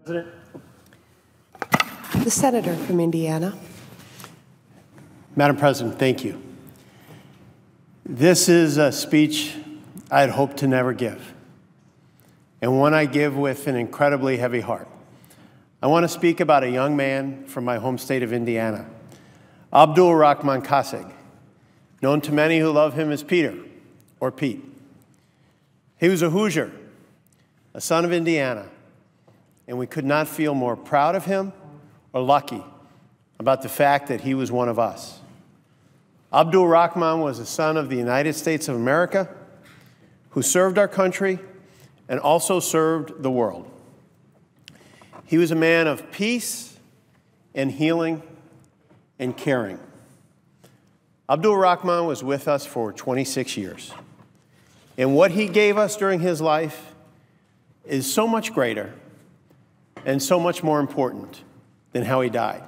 President. The senator from Indiana. Madam President, thank you. This is a speech I had hoped to never give, and one I give with an incredibly heavy heart. I want to speak about a young man from my home state of Indiana, Abdul-Rahman Kassig, known to many who love him as Peter, or Pete. He was a Hoosier, a son of Indiana, and we could not feel more proud of him or lucky about the fact that he was one of us. Abdul-Rahman was a son of the United States of America who served our country and also served the world. He was a man of peace and healing and caring. Abdul-Rahman was with us for 26 years. And what he gave us during his life is so much greater and so much more important than how he died.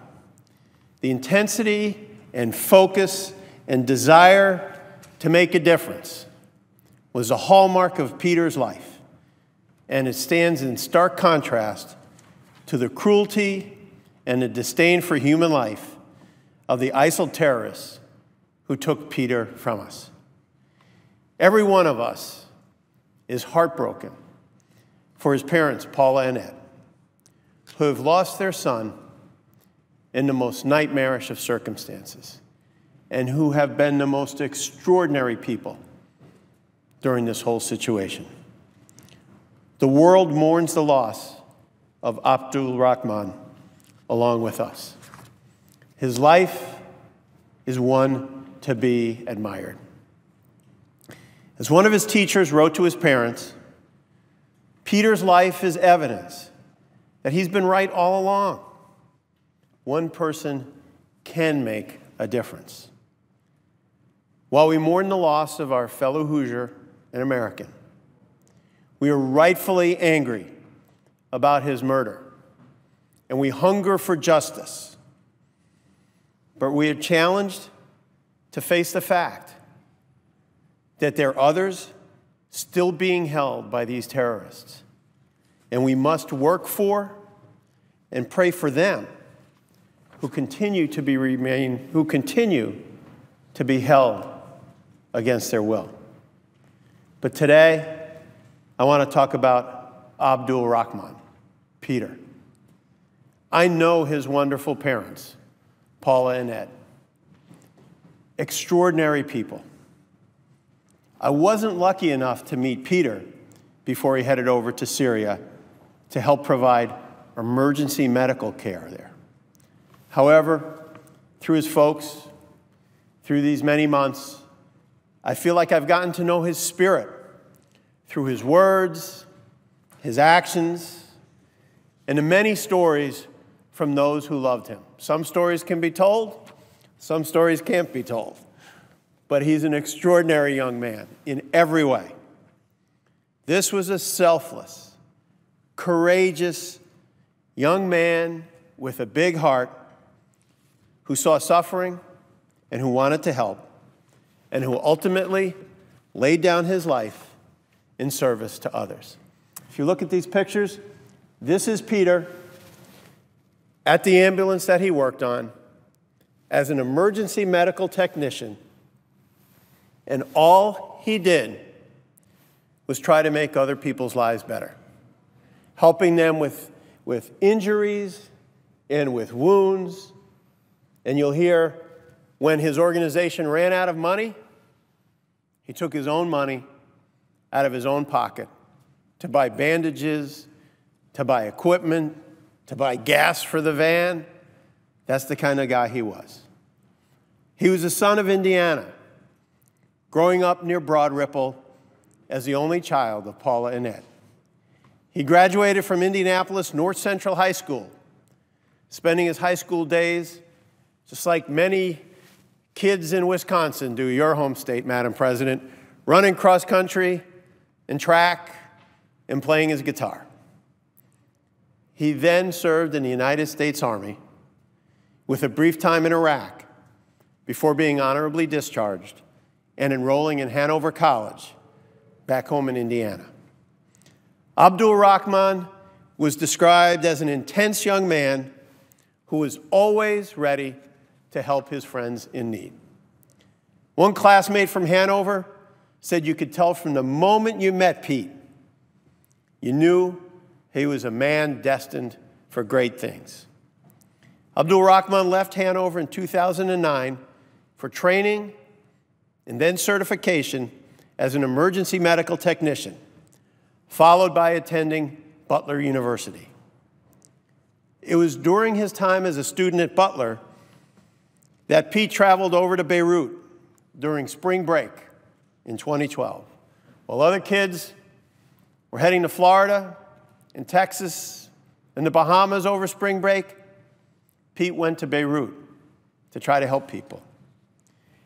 The intensity and focus and desire to make a difference was a hallmark of Peter's life, and it stands in stark contrast to the cruelty and the disdain for human life of the ISIL terrorists who took Peter from us. Every one of us is heartbroken for his parents, Paula and Ed, who have lost their son in the most nightmarish of circumstances and who have been the most extraordinary people during this whole situation. The world mourns the loss of Abdul-Rahman along with us. His life is one to be admired. As one of his teachers wrote to his parents, Peter's life is evidence that he's been right all along. One person can make a difference. While we mourn the loss of our fellow Hoosier and American, we are rightfully angry about his murder, and we hunger for justice. But we are challenged to face the fact that there are others still being held by these terrorists, and we must work for and pray for them who continue to be held against their will. But today, I want to talk about Abdul-Rahman, Peter. I know his wonderful parents, Paula and Ed. Extraordinary people. I wasn't lucky enough to meet Peter before he headed over to Syria to help provide emergency medical care there. However, through his folks, through these many months, I feel like I've gotten to know his spirit through his words, his actions, and the many stories from those who loved him. Some stories can be told, some stories can't be told. But he's an extraordinary young man in every way. This was a selfless, courageous young man with a big heart who saw suffering and who wanted to help and who ultimately laid down his life in service to others. If you look at these pictures, this is Peter at the ambulance that he worked on as an emergency medical technician. And all he did was try to make other people's lives better, helping them with injuries and with wounds. And you'll hear when his organization ran out of money, he took his own money out of his own pocket to buy bandages, to buy equipment, to buy gas for the van. That's the kind of guy he was. He was a son of Indiana, growing up near Broad Ripple as the only child of Paula and Ed. He graduated from Indianapolis North Central High School, spending his high school days just like many kids in Wisconsin do, your home state, Madam President, running cross country and track and playing his guitar. He then served in the United States Army with a brief time in Iraq before being honorably discharged and enrolling in Hanover College back home in Indiana. Abdul-Rahman was described as an intense young man who was always ready to help his friends in need. One classmate from Hanover said you could tell from the moment you met Pete, you knew he was a man destined for great things. Abdul-Rahman left Hanover in 2009 for training and then certification as an emergency medical technician, followed by attending Butler University. It was during his time as a student at Butler that Pete traveled over to Beirut during spring break in 2012. While other kids were heading to Florida and Texas and the Bahamas over spring break, Pete went to Beirut to try to help people.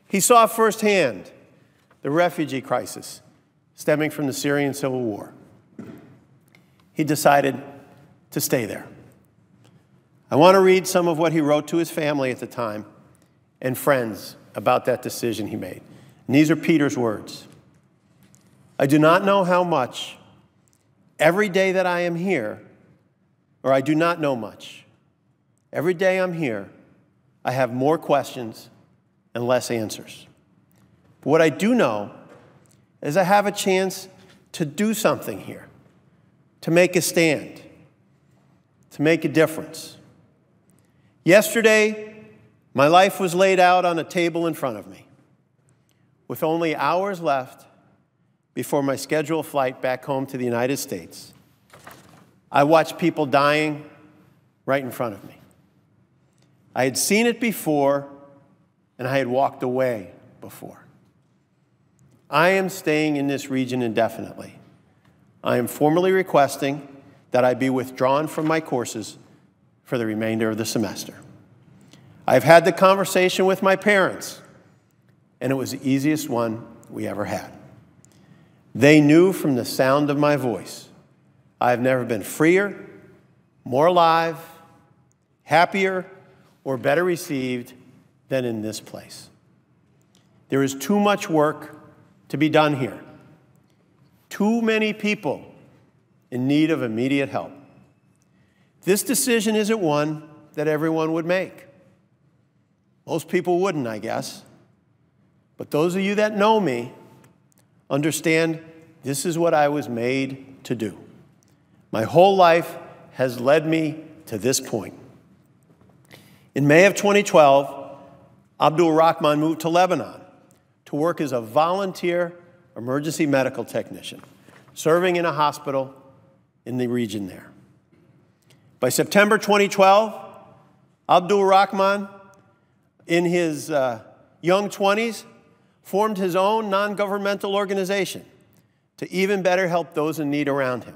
He saw firsthand the refugee crisis stemming from the Syrian civil war. He decided to stay there. I want to read some of what he wrote to his family at the time and friends about that decision he made. And these are Peter's words. I do not know how much every day that I am here, or I do not know much. Every day I'm here, I have more questions and less answers. But what I do know is I have a chance to do something here, to make a stand, to make a difference. Yesterday, my life was laid out on a table in front of me, with only hours left before my scheduled flight back home to the United States. I watched people dying right in front of me. I had seen it before, and I had walked away before. I am staying in this region indefinitely. I am formally requesting that I be withdrawn from my courses for the remainder of the semester. I've had the conversation with my parents, and it was the easiest one we ever had. They knew from the sound of my voice, I have never been freer, more alive, happier, or better received than in this place. There is too much work to be done here. Too many people in need of immediate help. This decision isn't one that everyone would make. Most people wouldn't, I guess. But those of you that know me understand this is what I was made to do. My whole life has led me to this point. In May of 2012, Abdul-Rahman moved to Lebanon to work as a volunteer emergency medical technician, serving in a hospital in the region there. By September 2012, Abdul-Rahman, in his young 20s, formed his own non-governmental organization to even better help those in need around him,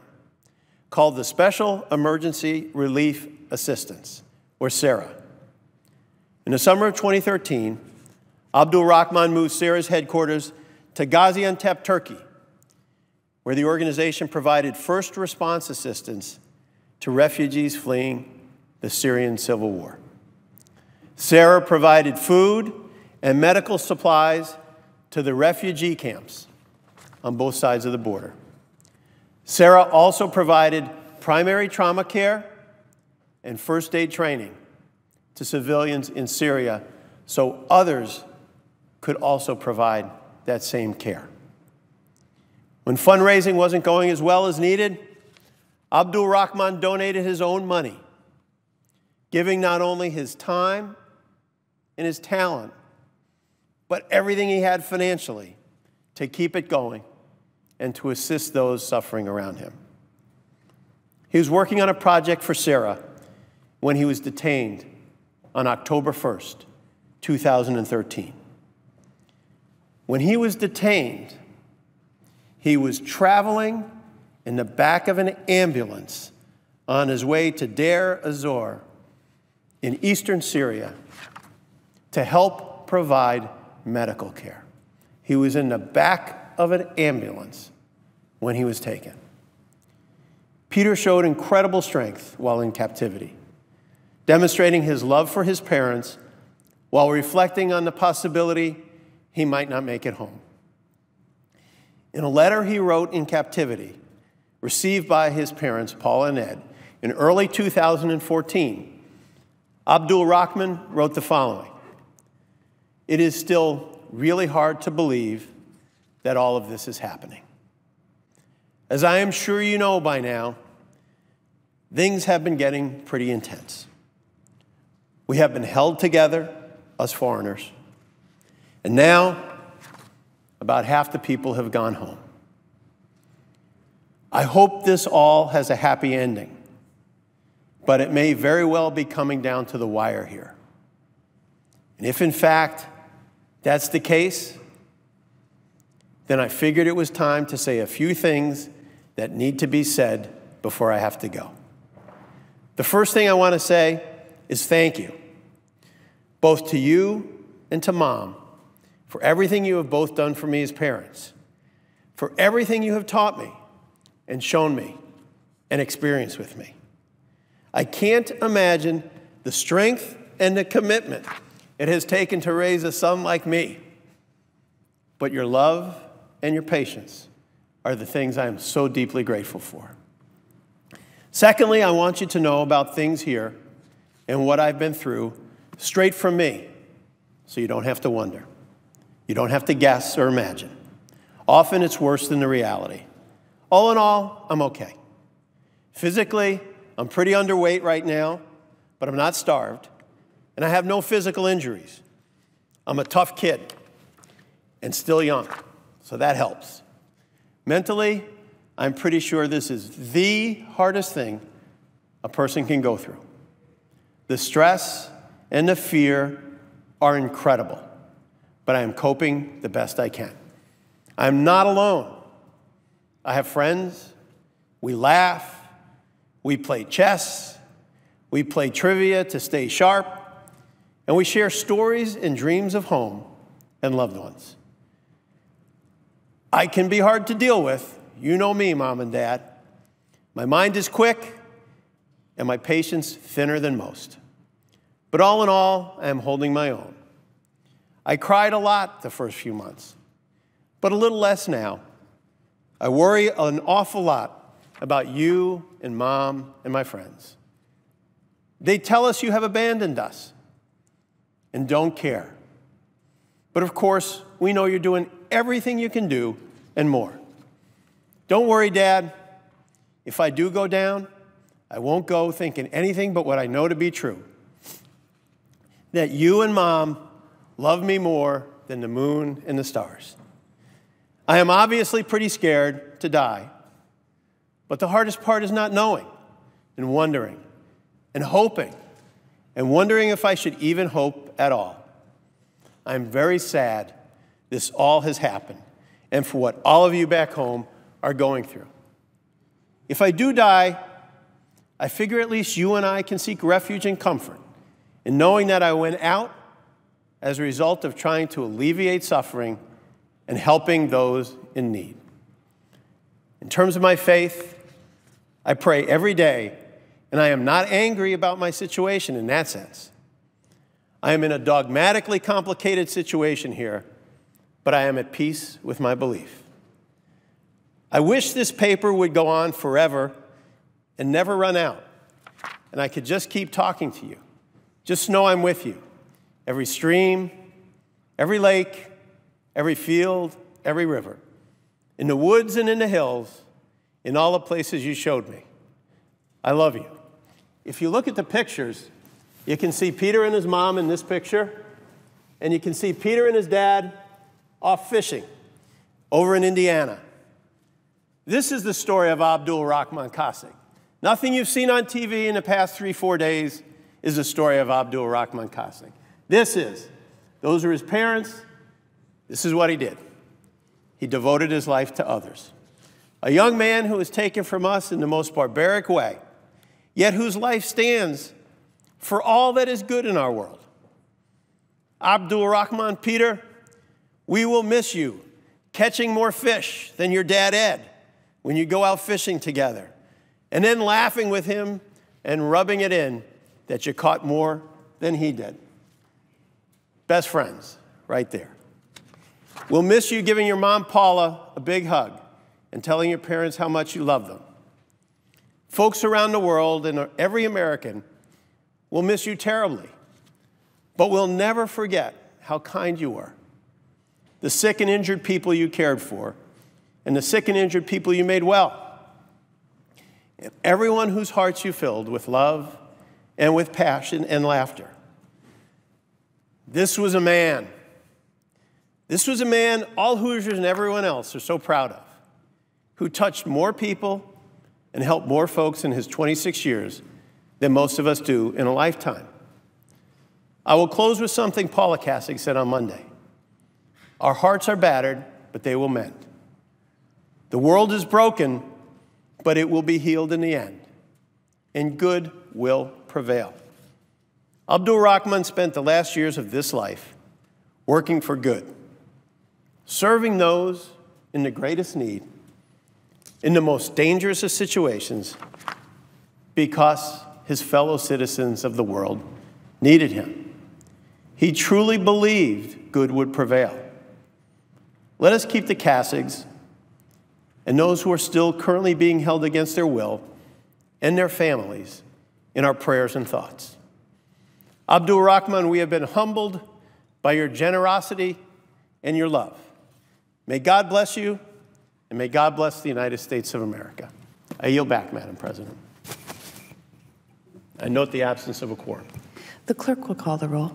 called the Special Emergency Relief Assistance, or SARA. In the summer of 2013, Abdul-Rahman moved SARA's headquarters to Gaziantep, Turkey, where the organization provided first response assistance to refugees fleeing the Syrian civil war. SARA provided food and medical supplies to the refugee camps on both sides of the border. SARA also provided primary trauma care and first aid training to civilians in Syria so others could also provide that same care. When fundraising wasn't going as well as needed, Abdul-Rahman donated his own money, giving not only his time and his talent, but everything he had financially to keep it going and to assist those suffering around him. He was working on a project for SARA when he was detained on October 1st, 2013. When he was detained, he was traveling in the back of an ambulance on his way to Deir ez-Zor in eastern Syria to help provide medical care. He was in the back of an ambulance when he was taken. Peter showed incredible strength while in captivity, demonstrating his love for his parents while reflecting on the possibility he might not make it home. In a letter he wrote in captivity, received by his parents, Paul and Ed, in early 2014, Abdul-Rahman wrote the following: "It is still really hard to believe that all of this is happening. As I am sure you know by now, things have been getting pretty intense. We have been held together, us foreigners, and now about half the people have gone home. I hope this all has a happy ending, but it may very well be coming down to the wire here. And if in fact that's the case, then I figured it was time to say a few things that need to be said before I have to go. The first thing I want to say is thank you, both to you and to Mom, for everything you have both done for me as parents, for everything you have taught me and shown me and experienced with me. I can't imagine the strength and the commitment it has taken to raise a son like me, but your love and your patience are the things I am so deeply grateful for. Secondly, I want you to know about things here and what I've been through straight from me, so you don't have to wonder. You don't have to guess or imagine. Often it's worse than the reality. All in all, I'm okay. Physically, I'm pretty underweight right now, but I'm not starved, and I have no physical injuries. I'm a tough kid and still young, so that helps. Mentally, I'm pretty sure this is the hardest thing a person can go through. The stress and the fear are incredible, but I am coping the best I can. I'm not alone. I have friends. We laugh. We play chess. We play trivia to stay sharp. And we share stories and dreams of home and loved ones. I can be hard to deal with. You know me, Mom and Dad. My mind is quick and my patience thinner than most. But all in all, I am holding my own. I cried a lot the first few months, but a little less now. I worry an awful lot about you and Mom and my friends. They tell us you have abandoned us and don't care. But of course, we know you're doing everything you can do and more. Don't worry, Dad. If I do go down, I won't go thinking anything but what I know to be true. That you and Mom love me more than the moon and the stars. I am obviously pretty scared to die, but the hardest part is not knowing and wondering and hoping and wondering if I should even hope at all. I'm very sad this all has happened and for what all of you back home are going through. If I do die, I figure at least you and I can seek refuge and comfort in knowing that I went out as a result of trying to alleviate suffering and helping those in need. In terms of my faith, I pray every day, and I am not angry about my situation in that sense. I am in a dogmatically complicated situation here, but I am at peace with my belief. I wish this paper would go on forever and never run out, and I could just keep talking to you. Just know I'm with you. Every stream, every lake, every field, every river, in the woods and in the hills, in all the places you showed me. I love you. If you look at the pictures, you can see Peter and his mom in this picture, and you can see Peter and his dad off fishing over in Indiana. This is the story of Abdul-Rahman Kassig. Nothing you've seen on TV in the past 3-4 days is the story of Abdul-Rahman Kassig. Those are his parents. This is what he did. He devoted his life to others. A young man who was taken from us in the most barbaric way, yet whose life stands for all that is good in our world. Abdul-Rahman, Peter, we will miss you catching more fish than your dad Ed when you go out fishing together, and then laughing with him and rubbing it in that you caught more than he did. Best friends, right there. We'll miss you giving your mom, Paula, a big hug and telling your parents how much you love them. Folks around the world and every American will miss you terribly, but we'll never forget how kind you were. The sick and injured people you cared for, and the sick and injured people you made well. And everyone whose hearts you filled with love and with passion and laughter. This was a man. This was a man all Hoosiers and everyone else are so proud of, who touched more people and helped more folks in his 26 years than most of us do in a lifetime. I will close with something Paula Kassig said on Monday. Our hearts are battered, but they will mend. The world is broken, but it will be healed in the end, and good will prevail. Abdul-Rahman spent the last years of this life working for good, serving those in the greatest need, in the most dangerous of situations, because his fellow citizens of the world needed him. He truly believed good would prevail. Let us keep the Kassigs and those who are still currently being held against their will and their families in our prayers and thoughts. Abdul-Rahman, we have been humbled by your generosity and your love. May God bless you, and may God bless the United States of America. I yield back, Madam President. I note the absence of a quorum. The clerk will call the roll.